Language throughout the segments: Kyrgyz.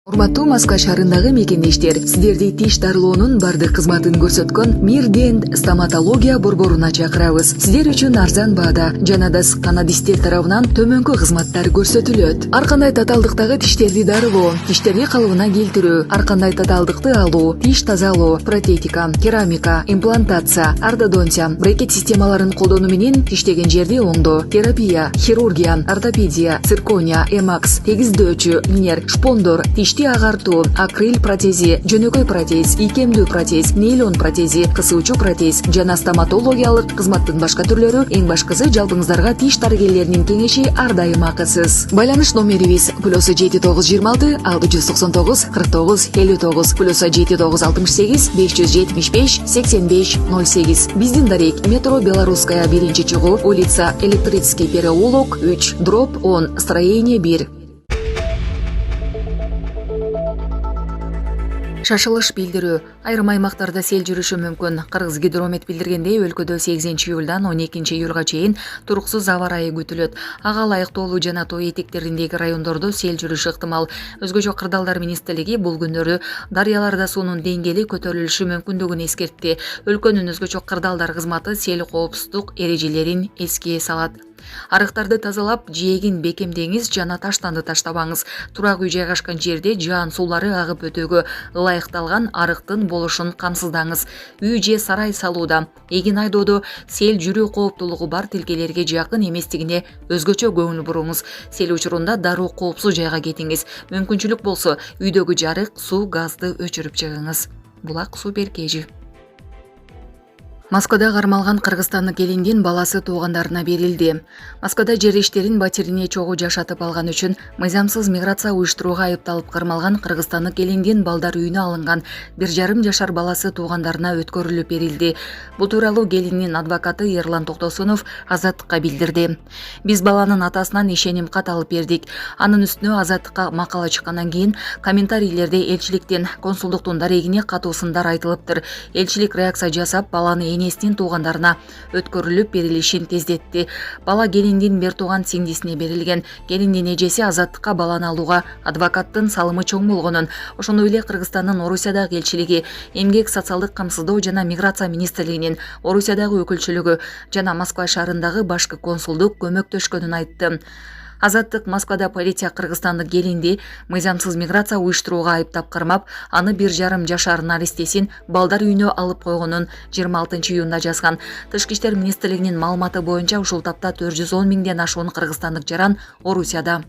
Урматтуу Москва шаарындагы мекендештер, сиздерди тиш дарылоонун бардык кызматын көрсөткөн Мирдент стоматология борборуна чакырабыз. Сиздер үчүн арзан баада жана да канадисттер тарабынан төмөнкү кызматтар көрсөтүлөт. Ар кандай татаалдыктагы тиштерди дарылоо, тиштерди калыбына келтирүү, ар кандай татаалдыкты алуу, тиш тазалоо, протетика, керамика, имплантация, ортодонтия, брекет системаларын колдонуу менен тиштеген жерди оңдоо, терапия, хирургия, ортопедия, циркония, эмакс, тегиздөөчү, линер, шпондор, тишти агартуу, акрил протези, жөнөкөй протез, икемдүү протез, нейлон протези, кысуучу протез жана стоматологиялык кызматтын башка түрлөрү, эң башкысы жалпыңыздарга тиш дарыгерлеринин кеңеши ар дайым акысыз. Байланыш номерибиз +7926 699 49 59 +7968 575 85 08. Биздин дарек метро Белорусская 1-чыгуу, улица Электрический переулок 3, дробь 10, строение 1. Шашылыш билдирүү. Айрым аймактарда сел жүрүшү мүмкүн. Кыргыз гидромет билдиргендей, өлкөдө 8-июлдан 12-июлга чейин туруксуз аба ырайы күтүлөт. Ага ылайык тоолуу жана тоо этектериндеги райондордо сел жүрүшү ыктымал. Өзгөчө Кырдаалдар министрлиги бул күндөрү дарыяларда суунун деңгээли көтөрүлүшү мүмкүндүгүн эскертти. Өлкөнүн өзгөчө Кырдаалдар кызматы сел коопсуздук эрежелерин эске салат. Арыктарды тазалап, жээгин бекемдеңиз жана таштанды таштабаңыз. Турак үй жайгашкан жерде жаан суулары агып өтөөгө ылайыкталган арыктын болушун камсыздаңыз. Үй же сарай салууда, эгин айдоодо сел жүрүү кооптулугу бар тилкелерге жакын эместигине өзгөчө көңүл буруңуз. Сел учурунда дароо коопсуз жайга кетиңиз. Мүмкүнчүлүк болсо, үйдөгү жарык, суу, газды өчүрүп чыгыңыз. Булак супер кежи. Москвада кармалган кыргызстандык келиндин баласы туугандарына берилди. Москвада жер иштерин батирине чогуу жашатып алган үчүн мыйзамсыз миграция уюштурууга айыпталып кармалган кыргызстандык келиндин балдар үйүнө алынган 1,5 жашар баласы туугандарына өткөрүлүп берилди. Бул тууралуу келиндин адвокаты Ерлан Токтосунов Азаттыкка билдирди. Биз баланын атасынан ишеним кат алып бердик. Анын үстүнө Азаттыкка макала чыккандан кийин комментарийлерде элчиликтин, консулдуктун дарегине катуу сындар айтылыптыр. Элчилик реакция жасап, баланы энесинин туугандарына өткөрүлүп берилишин тездетти. Бала келиндин бер тууган сиңдисине берилген. Келиндин эжеси Азаттыкка баланы алууга адвокаттын салымы чоң болгонун, ошондой эле Кыргызстандын Орусиядагы элчилиги, Эмгек социалдык камсыздоо жана миграция министрлигинин Орусиядагы өкүлчүлүгү жана Москва шаарындагы башкы консулдук көмөктөшкөнүн айтты. Азаттык Москвада полиция кыргызстандык келинди мыйзамсыз миграция уюштурууга айыптап кармап, аны 1,5 жашар наристесин балдар үйүнө алып койгонун 26-июнда жазган. Тышкы иштер министрлигинин маалыматы боюнча ушул тапта 410 миңден ашуун кыргызстандык жаран Орусияда.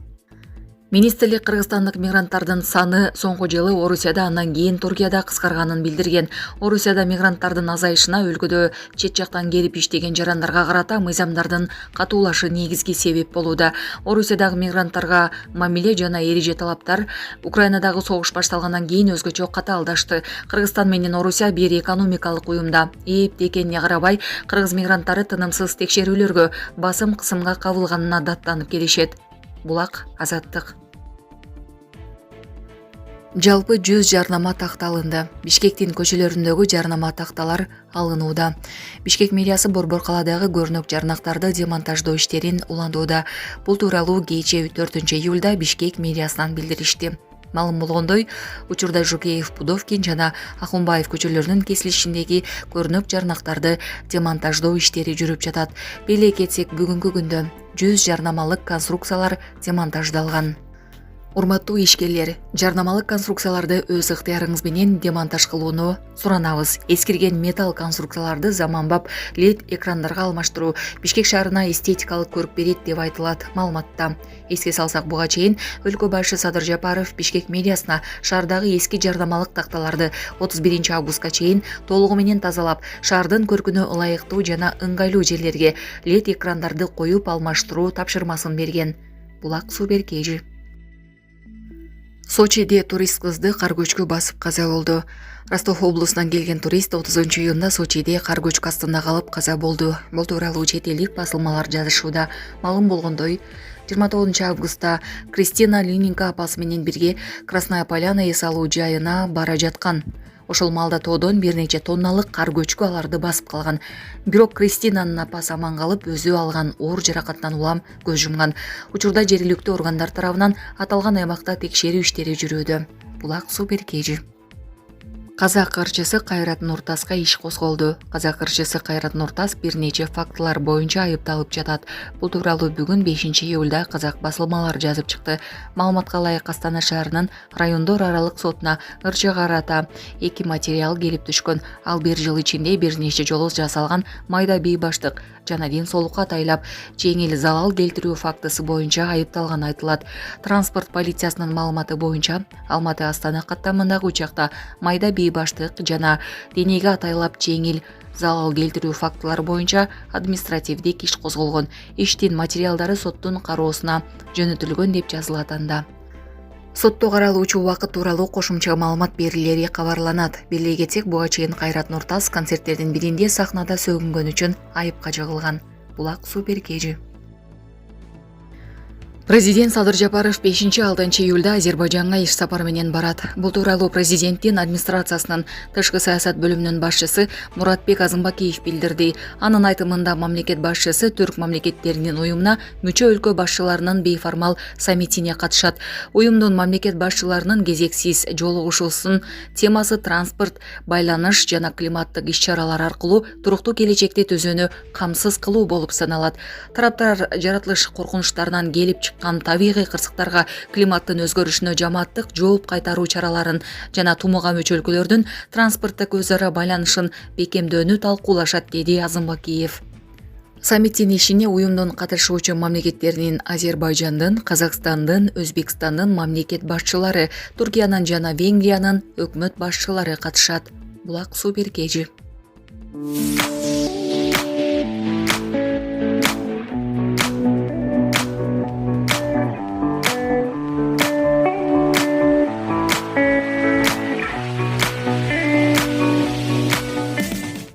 Министрлик кыргызстандык мигранттардын саны соңку жылы Орусияда, андан кийин Туркияда кыскарганын билдирген. Орусияда мигранттардын азайышына өлкөдө чет жактан келип иштеген жарандарга карата мыйзамдардын катуулашы негизги себеп болууда. Орусиядагы мигранттарга мамиле жана эреже талаптар Украинадагы согуш башталгандан кийин өзгөчө катаалдашты. Кыргызстан менен Орусия бир экономикалык уюмда. Эпти экенине карабай, кыргыз мигранттары тынымсыз текшерүүлөргө, басым кысымга кабылганына даттанып келишет. Булак Азаттык. Жалпы 100 жарнама такталынды. Бишкектин көчөлөрүндөгү жарнама такталар алынууда. Бишкек мэриясы Борбор каладагы көрнөк жарнактарды демонтаждоо иштерин улантууда. Бул тууралуу кечээ 4-июлда Бишкек мэриясынан билдиришти. Маалым болгондой, учурда Жукеев, Пудовкин жана Акунбаев көчөлөрүнүн кесилишиндеги көрнөк жарнактарды демонтаждоо иштери жүрүп жатат. Беле кетсек, бүгүнкү күндө 100 жарнамалык конструкциялар демонтаждалган. Урматтуу ишкерлер, жарнамалык конструкцияларды өз ыктыярыңыз менен демонтаж кылууну суранабыз. Эскирген металл конструкцияларды заманбап LED экрандарга алмаштыруу Бишкек шаарына эстетикалык көрүк берет деп айтылат маалыматта. Эске салсак, буга чейин өлкө башы Садыр Жапаров Бишкек мэриясына шаардагы эски жарнамалык такталарды 31 августка чейин толугу менен тазалап, шаардын көркүнө ылайыктуу жана ыңгайлуу жерлерге LED экрандарды коюп алмаштыруу тапшырмасын берген. Булак супер кежи. Сочиде турист кызды кар көчкү басып каза болду. Ростов облусунан келген турист 30-июнда Сочиде кар көчкү астында калып каза болду. Бул тууралуу чет элдик басылмалар жазышууда. Маалым болгондой, 29 августта Кристина Лининка апасы менен бирге Красная Поляна эс алуу жайына бара жаткан. Ошол маалда тоодон бир нече тонналык кар көчкү аларды басып калган. Бирок Кристинанын апасы аман калып, өзү алган оор жаракаттан улам көз жумган. Учурда жергиликтүү органдар тарабынан аталган аймакта текшерүү иштери жүрүүдө. Булак Суперкежи. Казак ырчысы Кайрат Нуртаска иш козголду. Казак ырчысы Кайрат Нуртас бир нече фактылар боюнча айыпталып жатат. Бул тууралуу бүгүн 5-июлда казак басылмалары жазып чыкты. Маалыматка ылайык Астана шаарынын райондор аралык сотуна ырчыга карата 2 материал келип түшкөн. Ал бир жыл ичинде бир нече жолу жасалган майда бейбаштык жана ден соолукка атайлап жеңил залал келтирүү фактысы боюнча айыпталганы айтылат. Транспорт полициясынын маалыматы боюнча Алматы Астана каттамындагы учакта майда бейбаштык жана денеге атайлап жеңил залал келтирүү фактылары боюнча административдик иш козголгон. Иштин материалдары соттун кароосуна жөнөтүлгөн деп жазылат анда. Сотто каралуучу убакыт тууралуу кошумча маалымат берилери кабарланат. Беле кетсек, буга чейин Кайрат Нуртас концерттердин биринде сахнада сөгүнгөн үчүн айыпка жыгылган. Булак Суперкежи. Президент Садыр Жапаров 5-6 июлда Азербайжанга иш сапар менен барат. Бул тууралуу президенттин администрациясынын тышкы саясат бөлүмүнүн башчысы Муратбек Азымбакиев билдирди. Анын айтымында мамлекет башчысы түрк мамлекеттеринин уюмуна мүчө өлкө башчыларынын бейформал саммитине катышат. Уюмдун мамлекет башчыларынын кезексиз жолугушуусунун темасы транспорт, байланыш жана климаттык иш-чаралар аркылуу туруктуу келечекти түзүүнү камсыз кылуу болуп саналат. Тараптар жаратылыш коркунучтарынан келип табигый кырсыктарга, климаттын өзгөрүшүнө жамааттык жооп кайтаруу чараларын жана тумууга мүчө өлкөлөрдүн транспорттук өз ара байланышын бекемдөөнү талкуулашат, деди Азымбакиев. Саммиттин ишине уюмдун катышуучу мамлекеттеринин Азербайжандын, Казакстандын, Өзбекстандын мамлекет башчылары, Туркиянын жана Венгриянын өкмөт башчылары катышат. Булак Суперкежи.